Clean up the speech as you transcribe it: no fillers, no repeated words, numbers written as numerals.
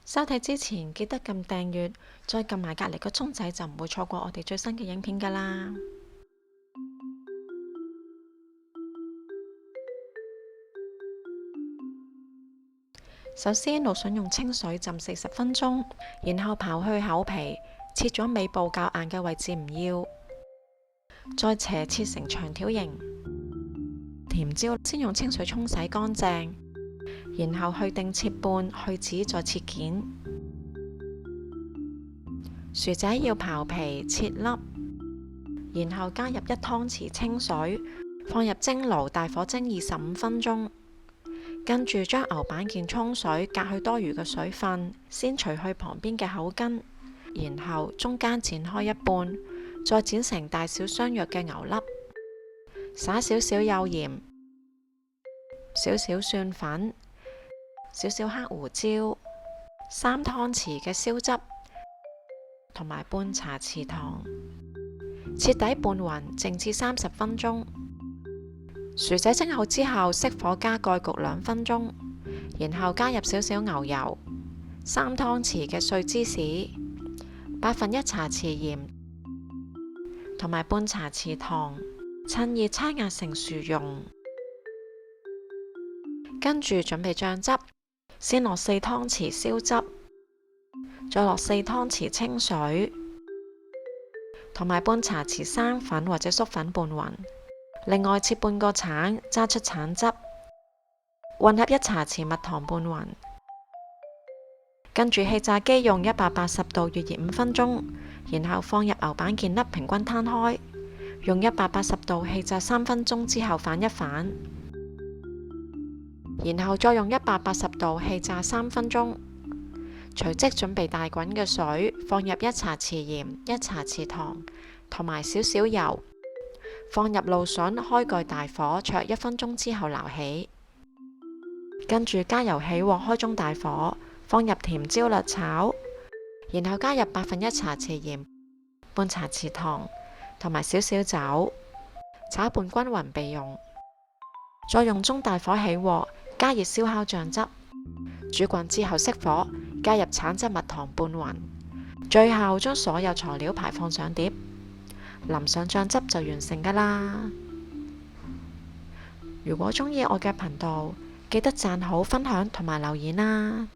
收睇之前記得撳訂閱，再撳埋隔離個鐘仔，就唔會錯過我哋最新嘅影片㗎啦。首先，蘆筍用清水浸40分鐘，然後刨去口皮，切咗尾部較硬嘅位置唔要，再斜切成長條形。甜椒先用清水沖洗乾淨，然後去定切半，去籽再切件。薯仔要刨皮切粒，然後加入1湯匙清水，放入蒸爐大火蒸25分鐘。跟住將牛板件沖水，隔去多餘嘅水分，先除去旁邊嘅口筋，然後中間剪開一半，再剪成大小相若嘅牛粒，撒少少幼鹽、少少蒜粉、少少黑胡椒、3湯匙嘅燒汁，同埋半茶匙糖，徹底拌勻，靜置30分鐘。薯仔蒸好之後，熄火加蓋焗2分鐘，然後加入少少牛油、3湯匙嘅碎芝士、1/8茶匙鹽，同埋半茶匙糖，趁熱搓壓成薯蓉。跟住準備醬汁，先落4湯匙燒汁，再落4湯匙清水，同埋半茶匙生粉或者粟粉拌勻。另外切半個橙，揸出橙汁，混合1茶匙蜜糖拌勻。跟住氣炸機用180度預熱5分鐘，然後放入牛板件粒平均攤開，用180度氣炸3分鐘之後反一反，然後再用180度氣炸3分鐘。隨即準備大滾嘅水，放入1茶匙鹽、1茶匙糖同埋少少油。放入蘆筍，開蓋大火灼1分鐘之後撈起，跟住加油起鑊，開中大火，放入甜椒略炒，然後加入1/8茶匙鹽、半茶匙糖同埋少少酒，炒拌均勻備用。再用中大火起鑊，加熱燒烤醬汁，煮滾之後熄火，加入橙汁、蜜糖拌勻，最後將所有材料排放上碟。淋上醬汁就完成㗎啦！如果鍾意我嘅頻道，記得讚好、分享同埋留言啦！